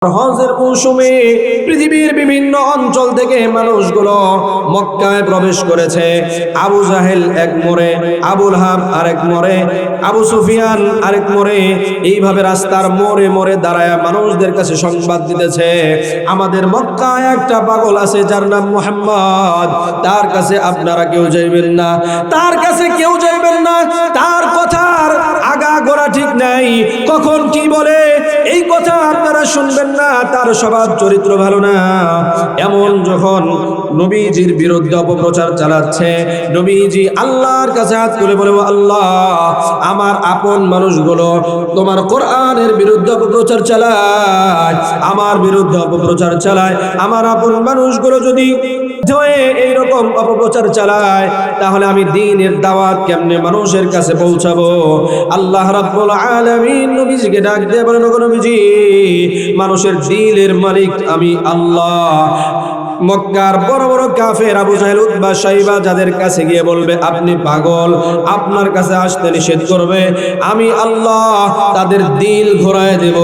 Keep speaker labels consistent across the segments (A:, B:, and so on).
A: হজের মৌসুমে পৃথিবীর বিভিন্ন অঞ্চল থেকে মানুষগুলো মক্কায় প্রবেশ করেছে। আবু জাহেল এক মোড়ে, আবুল হাব আরেক মোড়ে, আবু সুফিয়ান আরেক মোড়ে, এইভাবে রাস্তার মোড়ে মোড়ে দাঁড়ায় মানুষদের কাছে সংবাদ দিতেছে, আমাদের মক্কায় একটা পাগল আছে যার নাম মুহাম্মদ, তার কাছে আপনারা কেউ যাইবেন না, তার কাছে কেউ যাইবেন না, তার কথার আগা গোড়া ঠিক নাই, কখন কি বলে এই কথা আপনারা শুনবেন না, তার স্বভাব চরিত্র ভালো না। এমন যখন নবীজির বিরুদ্ধে অপপ্রচার চালাচ্ছে, নবীজি আল্লাহর কাছে হাত তুলে বলে, আল্লাহ, আমার আপন মানুষগুলো তোমার কোরআনের বিরুদ্ধে অপপ্রচার চালায়, আমার বিরুদ্ধে অপপ্রচার চালায়, আমার আপন মানুষগুলো যদি এইরকম অপপ্রচার চালায় তাহলে আমি দ্বীনের দাওয়াত কেমনে মানুষের কাছে পৌঁছাবো। আল্লাহ রাব্বুল আলামিন নবীজিকে ডাক দিয়ে বলেন, ওগো নবীজি, মানুষের দিলের মালিক আমি আল্লাহ। মক্কার বড় বড় কাফের আবু জাহেল, উতবা, শাইবা যাদের কাছে গিয়ে বলবে আপনি পাগল, আপনার কাছে আসতে নিষেধ করবে, আমি আল্লাহ তাদের দিল ঘোরায় দেব,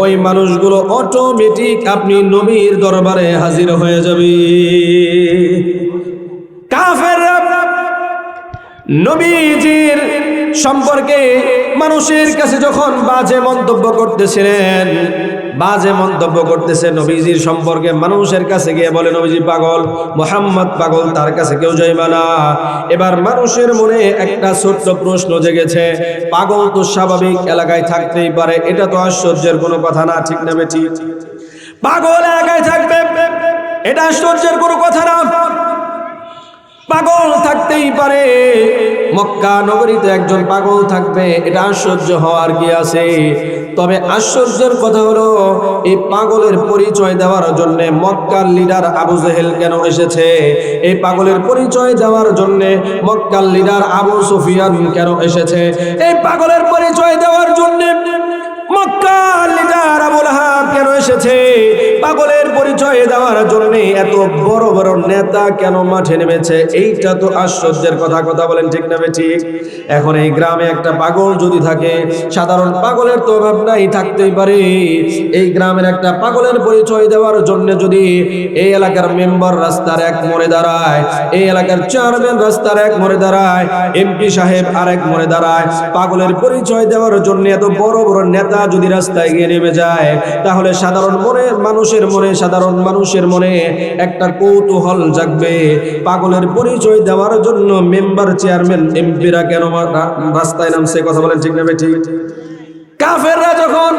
A: ওই মানুষগুলো অটোমেটিক আপনি নবীর দরবারে হাজির হয়ে যাবে। কাফেররা নবীজির সম্পর্কে মানুষের কাছে যখন বাজে মন্তব্য করতেছিলেন, বাজে মন্তব্য করতেছে নবীজির সম্পর্কে, মানুষের কাছে গিয়ে বলে নবীজি পাগল, মুহাম্মদ পাগল, তার কাছে কেউ যাইবে না। এবার মানুষের মনে একটা ছোট্ট প্রশ্ন জেগেছে, পাগল তো স্বাভাবিক এলাকায় থাকতেই পারে, এটা তো আশ্চর্যের কোনো কথা না, ঠিক না বেঠি? পাগল এলাকায় থাকবে, এটা আশ্চর্যের কোনো কথা না, পাগল থাকতেই পারে, মক্কা নগরীতে একজন পাগল থাকবে, এটা আশ্চর্য হওয়ার কি আছে? তবে আশ্চর্যের কথা হলো এই পাগলের পরিচয় দেওয়ার জন্য মক্কার লিডার আবু জাহেল কেন এসেছে, এই পাগলের পরিচয় দেওয়ার জন্য মক্কার লিডার আবু সুফিয়ান কেন এসেছে, এই পাগলের পরিচয় দেওয়ার জন্য মক্কার লিডার আবুল হাব কেন এসেছে, পাগলের পরিচয় দেওয়ার জন্য এত বড় বড় নেতা কেন মাঠে নেমেছে, এইটা তো আশ্চর্যের কথা। কথা বলেন ঠিক না ঠিক? এখন এই গ্রামে একটা পাগল যদি থাকে, সাধারণ পাগলের তো অভাব নাই, থাকতেই পারে, এই গ্রামের একটা পাগলের পরিচয় দেওয়ার জন্য যদি এই এলাকার মেম্বার রাস্তার এক মোড়ে দাঁড়ায়, এই এলাকার চেয়ারম্যান রাস্তার এক মোড়ে দাঁড়ায়, এমপি সাহেব আরেক মোড়ে দাঁড়ায়, পাগলের পরিচয় দেওয়ার জন্য এত বড় বড় নেতা যদি রাস্তায় গিয়ে নেমে যায়, তাহলে সাধারণ মানুষের মনে একটা কৌতূহল জাগবে, পাগলের পরিচয় দেওয়ার জন্য মেম্বার, চেয়ারম্যান, এমপিরা কেন রাস্তায় নামছে? কথা বলেন ঠিক না ঠিক? কাফেররা যখন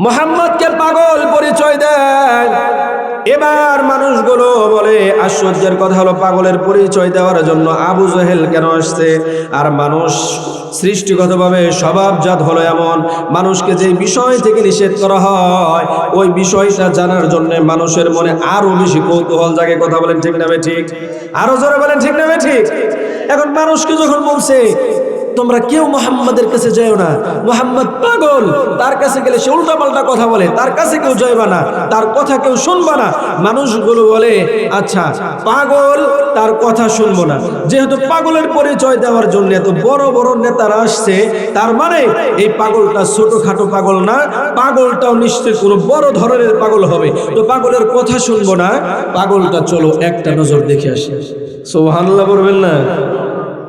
A: মুহাম্মদকে পাগল পরিচয় দেয়, এবার মানুষগুলো বলে আশ্চর্যের কথা হলো পাগলের পরিচয় দেওয়ার জন্য আবু জাহেল কেন আসছে? আর মানুষ সৃষ্টিগতভাবে স্বভাবজাত হলো এমন, মানুষকে যে বিষয় থেকে নিষেধ করা হয় ওই বিষয়টা জানার জন্য মানুষের মনে আরো বেশি কৌতূহল জাগে। কথা বলেন ঠিক না ঠিক? আরো জোরে বলেন ঠিক না ঠিক? এখন মানুষকে যখন বলছে তোমরা কেউ মুহাম্মাদের কাছে যাও না, মুহাম্মদ পাগল, তার কাছে গেলে সে উল্টাপাল্টা কথা বলে, তার কাছে কেউ যাইবা না, তার কথা কেউ শুনবা না, মানুষগুলো বলে আচ্ছা পাগল, তার কথা শুনবো না। যেহেতু পাগলের পরিচয় দেওয়ার জন্য এত বড় বড় নেতারা আসছে, তার মানে এই পাগলটা ছোটখাটো পাগল না, পাগলটাও নিশ্চয়ই কোনো বড় ধরনের পাগল হবে, তো পাগলের কথা শুনবো না, পাগলটা চলো একটা নজর দেখে আসি। সুবহানাল্লাহ বলবেন না?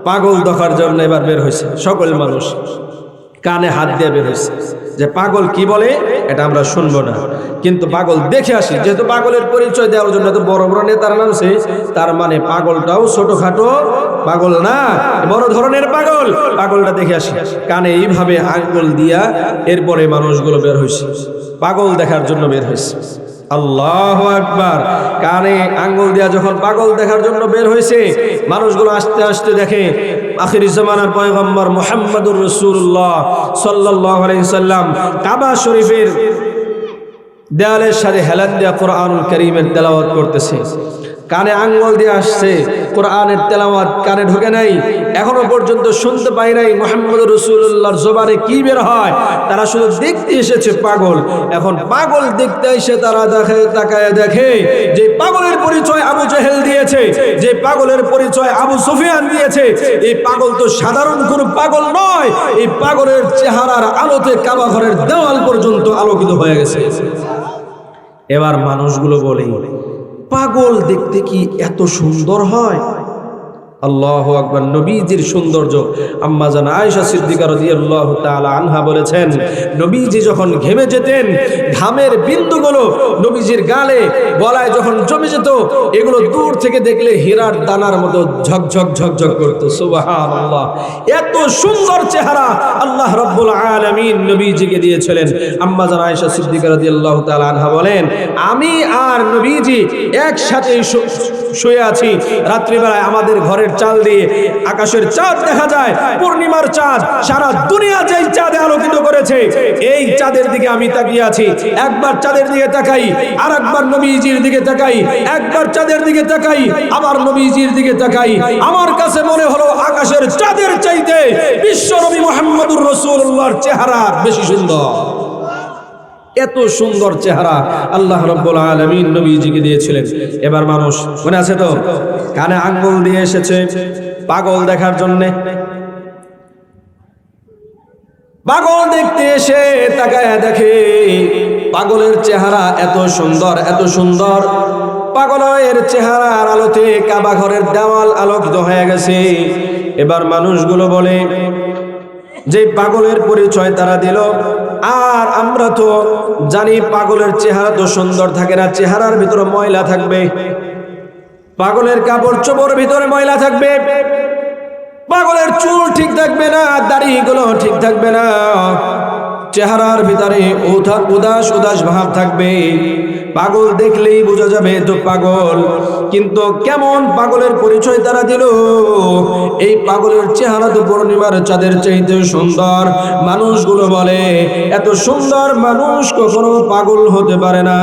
A: পাগল দেখার জন্য এবার বের হয়েছে সকল মানুষ, কানে হাত দিয়ে বের হয়েছে যে পাগল কি বলে এটা আমরা শুনবো না, কিন্তু পাগল দেখে আসি। যেহেতু পাগলের পরিচয় দেওয়ার জন্য তো বড় বড় নেতারা নামছে, তার মানে পাগলটাও ছোটখাটো পাগল না, বড় ধরনের পাগল, পাগলটা দেখে আসি। কানে এইভাবে আঙ্গুল দিয়া এরপরে মানুষগুলো বের হয়েছে, পাগল দেখার জন্য বের হয়েছে। আল্লাহু আকবার। কানে আঙ্গুল দিয়া যখন পাগল দেখার জন্য বের হয়েছে, মানুষগুলো আস্তে আস্তে দেখে আখির জামানার পয়গম্বর মুহাম্মদুর রাসূলুল্লাহ সাল্লাল্লাহু আলাইহি সাল্লাম কাবা শরীফের দেয়ালের সাথে হেলান দিয়া কোরআনুল কারীমের তেলাওয়াত করতেছে। কানে আঙ্গুল দিয়ে আসছে, কোরআনের তেলাওয়াত কানে ঢোকে নাই, এখনো পর্যন্ত শুনতে পাই নাই মুহাম্মদুর রাসূলুল্লাহর জবানে কি বের হয়, তারা শুধু দেখতে এসেছে পাগল। এখন পাগল দেখতে এসে তারা তাকায় দেখে যে পাগলের পরিচয় আবু জাহেল দিয়েছে, যে পাগলের পরিচয় আবু সুফিয়ান দিয়েছে, এই পাগল তো সাধারণ কোনো পাগল নয়, এই পাগলের চেহারার আলোতে কাবা ঘরের দেওয়াল পর্যন্ত আলোকিত হয়ে গেছে। এবার মানুষগুলো বলে, পাগল দেখতে কি এত সুন্দর হয়? আল্লাহু আকবার। নবীজির সৌন্দর্য, আম্মা জান আয়েশা সিদ্দিকা রাদিয়াল্লাহু তাআলা আনহা বলেছেন, নবীজি যখন ঘেমে যেতেন, ঘামের বিন্দুগুলো নবীজির গালে গলায় যখন জমে যেত, এগুলো দূর থেকে দেখলে হীরার দানার মতো ঝকঝক ঝকঝক করতো। সুবহানাল্লাহ। এত সুন্দর চেহারা আল্লাহ রাব্বুল আলামিন নবীজিকে দিয়েছিলেন। আম্মা জান আয়েশা সিদ্দিকা রাদিয়াল্লাহু তাআলা আনহা বলেন, আমি আর নবীজি একসাথে শুয়ে আছি, রাত্রিবেলায় আমাদের ঘরের চাল দিয়ে আকাশের চাঁদ দেখা যায়, পূর্ণিমার চাঁদ। সারা দুনিয়া যেই চাঁদে আলোকিত করেছে, এই চাঁদের দিকে আমি তাকিয়ে আছি। একবার চাঁদের দিকে তাকাই, আর একবার নবীজির দিকে তাকাই, একবার চাঁদের দিকে তাকাই, আবার নবীজির দিকে তাকাই। আমার কাছে মনে হলো আকাশের চাঁদের চাইতে বিশ্ব নবী মুহাম্মদুর রাসূলুল্লাহর চেহারা বেশি সুন্দর। এত সুন্দর চেহারা আল্লাহ রাব্বুল আলামিন নবীজিকে দিয়েছিলেন। এবার মানুষ, মনে আছে তো, কানে আঙ্গুল দিয়ে এসেছে পাগল দেখার জন্যে। পাগল দেখতে এসে তাকায় দেখে পাগলের চেহারা এত সুন্দর, এত সুন্দর। পাগলের চেহারার আলোতে কাবা ঘরের দেওয়াল আলোকিত হয়ে গেছে। এবার মানুষগুলো বলে, যে পাগলের পরিচয় তারা দিল, আর আমরা তো জানি পাগলের চেহারা তো সুন্দর থাকে না, চেহারার ভিতরে ময়লা থাকবে, পাগলের কাপড় চোপড়ের ভিতরে ময়লা থাকবে, পাগলের চুল ঠিক থাকবে না, দাড়িগুলো ঠিক থাকবে না, চেহারার ভিতরে উদাস উদাস ভাব থাকবে। পাগল দেখলেই বোঝা যাবে তো পাগল। কিন্তু কেমন পাগলের পরিচয় তারা দিল, এই পাগলের চেহারা তো পূর্ণিমার চাঁদের চাইতে সুন্দর। মানুষগুলো বলে, এত সুন্দর মানুষ কখনো পাগল হতে পারে না।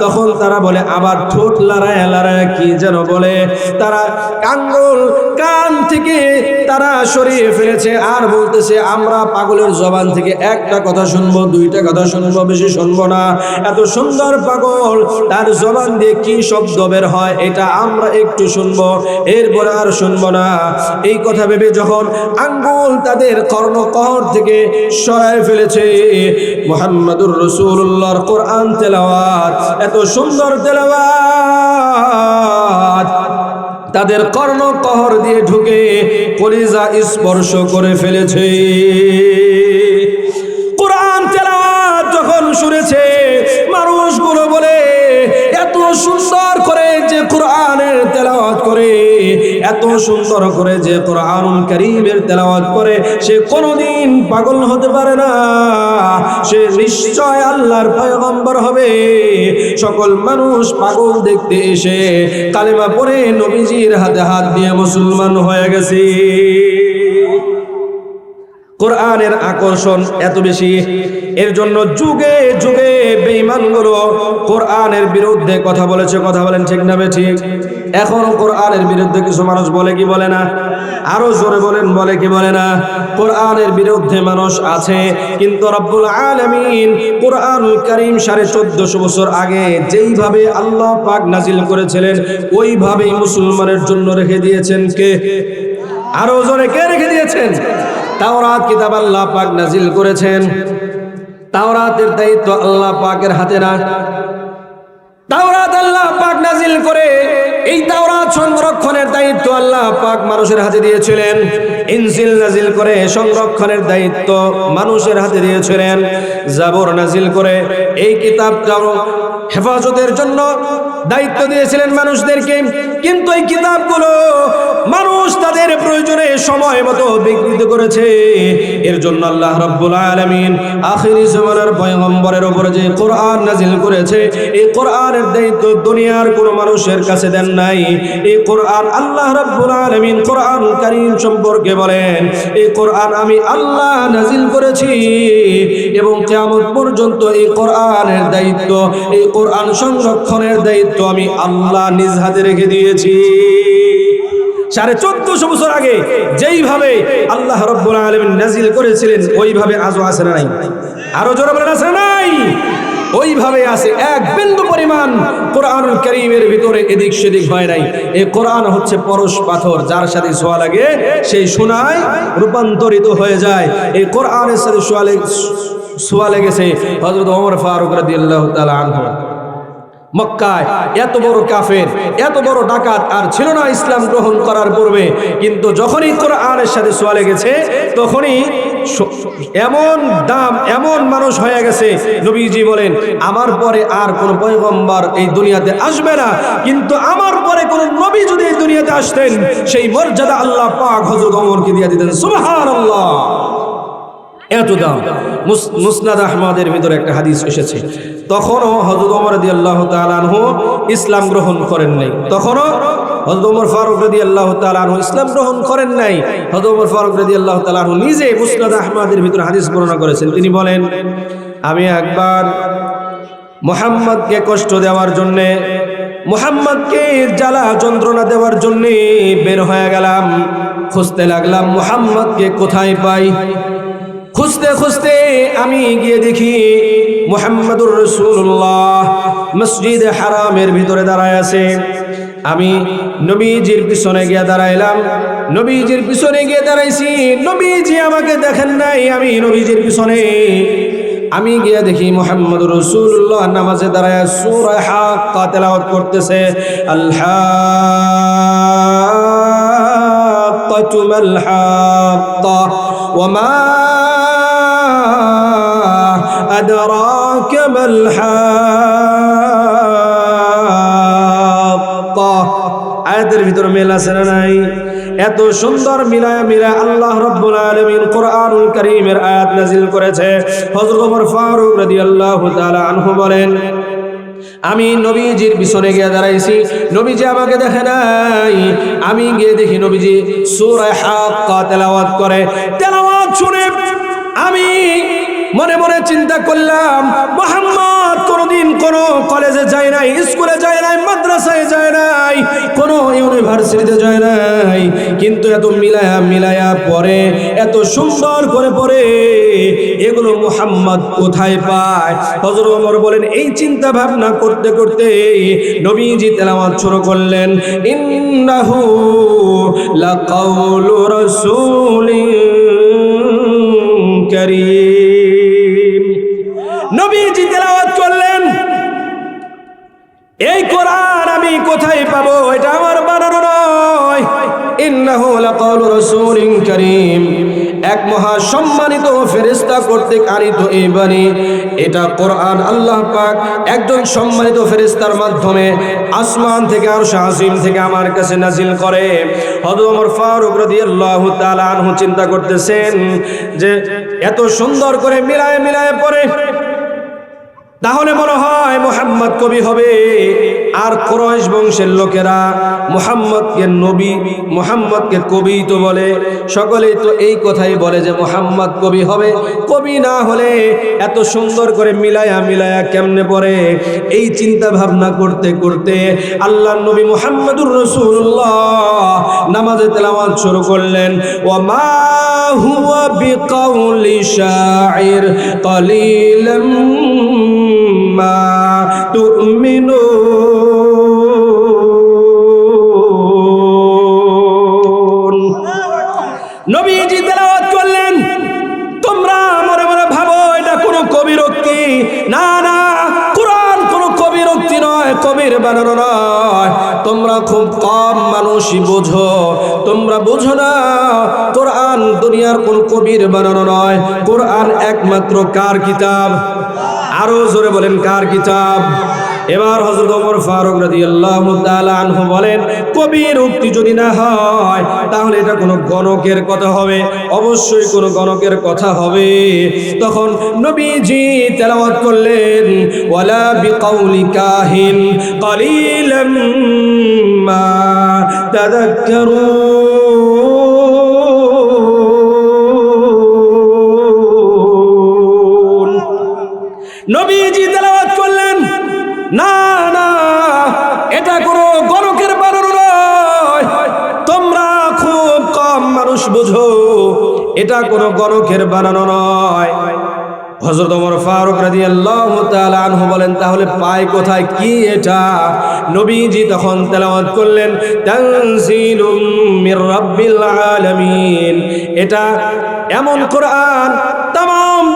A: তখন তারা বলে, আবার ঠোঁট লড়ায় লড়ায় কি যেন বলে, তারা আঙ্গুল কান থেকে তারা সরিয়ে ফেলেছে, আর বলতেছে, আমরা পাগলের জবান থেকে একটা কথা শুনবো, দুইটা কথা শুনবো, বেশি শুনবো না। এত সুন্দর পাগল, তার জবান দিয়ে কি শব্দ বের হয় এটা আমরা একটু শুনবো, এরপরে আর শুনবো না। এই কথা ভেবে যখন আঙ্গুল তাদের কর্ণকহর থেকে সরায় ফেলেছে, মুহাম্মাদুর রাসূলুল্লাহর কোরআন তেলাওয়াত, এত সুন্দর তেলাওয়াত তাদের কর্ণকহর দিয়ে ঢুকে কলিজা স্পর্শ করে ফেলেছে। কোরআন তেলাওয়াত যখন শুনেছে, মানুষগুলো বলে, এত সুন্দর করে যে কোরআনের তেলাওয়াত করে, এত সুন্দর করে যে কোরআনুল কারীমের তেলাওয়াত করে, সে কোনোদিন পাগল হতে পারে না, সে নিশ্চয় আল্লাহর পয়গম্বর হবে। সকল মানুষ পাগল দেখতে এসে কালেমা পড়ে নবীজির হাতে হাত দিয়ে মুসলমান হয়ে গেছে। কোরআনের আকর্ষণ এত বেশি, এর জন্য যুগে যুগে বেঈমানগুলো কোরআনের বিরুদ্ধে কথা বলেছে। কথা বলেন ঠিক না বেঠিক? এখনো কোরআনের বিরুদ্ধে কিছু মানুষ বলে কি বলে না? আরো জোরে বলেন, বলে কি বলে না? কোরআনের বিরুদ্ধে মানুষ আছে, কিন্তু রব্বুল আলামিন কোরআনুল কারীম 1450 বছর আগে যেইভাবে আল্লাহ পাক নাজিল করেছিলেন, ওইভাবেই মুসলমানের জন্য রেখে দিয়েছেন। কে? আরো জোরে, কে রেখে দিয়েছেন? তাওরাত কিতাব আল্লাহ পাক নাজিল করেছেন। তাওরাতের দায়িত্ব আল্লাহ পাকের হাতে না। তাওরাত আল্লাহ পাক নাজিল করে এই তাওরাত সংরক্ষণের দায়িত্ব আল্লাহ পাক মানুষের হাতে দিয়েছিলেন। ইনজিল নাজিল করে সংরক্ষণের দায়িত্ব মানুষের হাতে দিয়েছিলেন। জাবর নাজিল করে এই কিতাবটাও হেফাজতের জন্য দায়িত্ব দিয়েছিলেন মানুষদেরকে। কিন্তু এই কিতাবগুলো মানুষ তাদের প্রয়োজনে সময় মতো বিকৃত করেছে। এর জন্য আল্লাহ রাব্বুল আলামিন আখিরি জামানার পয়গম্বরের উপরে যে কোরআন নাজিল করেছে, এই কোরআনের দায়িত্ব দুনিয়ার কোনো মানুষের কাছে দেন নাই। এই কোরআন আল্লাহ রাব্বুল আলামিন কোরআনুল কারীম সম্পর্কে বলেন, এই কোরআন আমি আল্লাহ নাজিল করেছি এবং কিয়ামত পর্যন্ত এই কোরআনের দায়িত্ব, এই কোরআন সংরক্ষণের দায়িত্ব আমি আল্লাহ নিজ হাতে রেখে দিয়েছি। 1450 বছর আগে যেইভাবে আল্লাহ রাব্বুল আলামিন নাজিল করেছিলেন, ওইভাবে আজও আছে না নাই? আরো জোরে বলেন, আছে নাই? ওইভাবে আছে। এক বিন্দু পরিমাণ কোরআনুল কারীমের ভিতরে এদিক সেদিক হয় নাই। এই কোরআন হচ্ছে পরশ পাথর, যার সাথে ছোঁয়া লাগে সেই সোনায় রূপান্তরিত হয়ে যায়। এই কোরআনের সাথে ছোঁয়া লেগেছে হযরত ওমর ফারুক রাদিয়াল্লাহু তাআলা আনহু। মক্কায় এত বড় কাফের, এত বড় ডাকাত আর ছিল না ইসলাম গ্রহণ করার পূর্বে, কিন্তু যখনই কোরআনের সাথে ছোঁয়া লেগেছে তখনই এমন দাম, এমন মানুষ হয়ে গেছে। নবীজি বলেন আমার পরে আর কোন পয়গম্বর এই দুনিয়াতে আসবে না, কিন্তু আমার পরে কোন নবী যদি এই দুনিয়াতে আসতেন সেই মর্যাদা আল্লাহ পাক হযরত ওমরকে দিয়ে দিতেন। সুবহানাল্লাহ, এত দাম। মুসনাদ আহমদের ভিতরে একটা হাদিস এসেছে, তখনও হযরত ওমর রাদিয়াল্লাহু তাআলা আনহু ইসলাম গ্রহণ করেন নাই। তখনও হযরত ওমর ফারুক রাদিয়াল্লাহু তাআলা আনহু ইসলাম গ্রহণ করেন নাই। হযরত ওমর ফারুক রাদিয়াল্লাহু তাআলা আনহু নিজে মুসনাদ আহমদের ভিতরে হাদিস বর্ণনা করেছেন। তিনি বলেন আমি একবার মুহাম্মদকে কষ্ট দেওয়ার জন্যে, মুহাম্মদকে জ্বালা যন্ত্রণা দেওয়ার জন্যে বের হয়ে গেলাম। খুঁজতে লাগলাম মুহাম্মদকে কোথায় পাই। খুঁজতে খুঁজতে আমি গিয়ে দেখি মুহাম্মাদুর রাসূলুল্লাহ মসজিদে হারামের ভিতরে দাঁড়ায় আছে। আমি নবীজির পিছনে গিয়ে দাঁড়াইলাম। নবীজির পিছনে গিয়ে দাঁড়াইছি, নবীজি আমাকে দেখেন নাই, আমি নবীজির পিছনে। আমি গিয়ে দেখি মুহাম্মাদুর রাসূলুল্লাহ নামাজে দাঁড়ায় সূরা হাক্কা তেলাওয়াত করতেছে। আল হাক্কাতু মাল হাক্কা ওয়া মা আদরাকা মাল হাক্কা। আয়াতের ভিতরে মেল আছে না নাই? এত সুন্দর মিলায়া মিলায়া আল্লাহ রাব্বুল আলামিন কোরআনুল কারীমের আয়াত নাযিল করেছে। হযরত ওমর ফারুক রাদিয়াল্লাহু তাআলা আনহু বলেন আমি নবীজির পিছনে গিয়ে দাঁড়াইছি, নবীজি আমাকে দেখে নাই। আমি গিয়ে দেখি নবীজি সূরা হাক্কা তেলাওয়াত করে। তেলাওয়াত শুনে আমি মনে মনে চিন্তা করলাম মুহাম্মদ কোনদিন কোনো কলেজে যায় নাই, স্কুলে যায় নাই, মাদ্রাসায় যায় নাই, কোনো ইউনিভার্সিটিতে যায় নাই, কিন্তু এত মিলায়া মিলায়া পড়ে, এত সুন্দর করে পড়ে, এগুলো মুহাম্মদ কোথায় পায়? হযরত ওমর বলেন এই চিন্তা ভাবনা করতে করতে নবীজি তেলাওয়াত শুরু করলেন ইন্নাহু লাকাউলু রাসূলিন কারীম। নবীজি তেলাওয়াত করলেন এই কোরআন আমি কোথায় পাবো? এটা আমার বানানো নয়। ইন্নাহু লাকাউলু রাসূলিন কারীম, এক মহা সম্মানিত ফেরেশতা কর্তৃক আনিত এই বাণী। এটা কোরআন আল্লাহ পাক একজন সম্মানিত ফেরেশতার মাধ্যমে আসমান থেকে আরশ আজিম থেকে আমার কাছে নাজিল করে। হযরত ওমর ফারুক রাদিয়াল্লাহু তাআলা আনহু চিন্তা করতেছেন যে এত সুন্দর করে মিলায়ে মিলায়ে পড়ে, তাহলে মনে হয় মুহাম্মদ কবি হবে। আর কুরাইশ বংশের লোকেরা মুহাম্মদকে নবী, মুহাম্মদকে কবি তো বলে, সকলেই তো এই কথাই বলে যে মুহাম্মদ কবি হবে। কবি না হলে এত সুন্দর করে মিলায়া মিলায়া কেমনে পড়ে? এই চিন্তা ভাবনা করতে করতে আল্লাহর নবী মুহাম্মদুর রাসূলুল্লাহ নামাজে তেলাওয়াত শুরু করলেন। ওয়া মা হুয়া বিকাউলি শাইর কালিলাম মা তুমিনুন। নবীজি তেলাওয়াত করলেন, তোমরা মনে মনে ভাবো এটা কোনো কবিরোক্তি। না না, কোরআন কোনো কবিরোক্তি নয়, কবির বানানো নয়। তোমরা খুব কম মানুষই বোঝো, তোমরা বোঝো না কোরআন দুনিয়ার কোন কবির বানানো নয়। কোরআন একমাত্র কার কিতাব? আরো জোরে বলেন কার কিতাব? এবার হযরত ওমর ফারুক রাদিয়াল্লাহু তাআলা আনহু বলেন কবির উক্তি যদি না হয় তাহলে এটা কোনো গণকের কথা হবে, অবশ্যই কোনো গণকের কথা হবে। তখন নবীজি তেলাওয়াত করলেন ওয়ালা বিকাউলি কাহিন কালিলাম মা তাযাক্কারুন। নবীজি তেলাওয়াত করলেন না না, এটা কোনো গণকের বানানো নয়, তোমরা খুব কম মানুষ বুঝো, এটা কোনো গণকের বানানো নয়। হযরত ওমর ফারুক রাদিয়াল্লাহু তাআলা আনহু বলেন তাহলে পায় কোথায়, কি এটা? নবীজি তখন তেলাওয়াত করলেন তানজিলুম মির রাব্বিল আলামিন। এটা এমন কোরআন তাম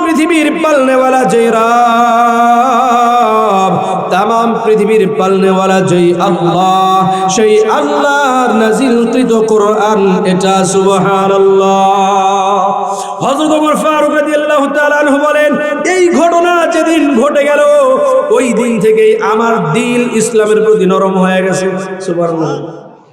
A: পৃথিবীর পালনেওয়ালা যে রব তামাম পৃথিবীর পালনেওয়ালা যেই আল্লাহ, সেই আল্লাহর নাজিলকৃত কোরআন এটা। সুবহানাল্লাহ। হযরত ওমর ফারুক রাদিয়াল্লাহু তাআলা আনহু বলেন, এই ঘটনা যেদিন ঘটে গেল ওই দিন থেকেই আমার দিল ইসলামের প্রতি নরম হয়ে গেছে। সুবহানাল্লাহ।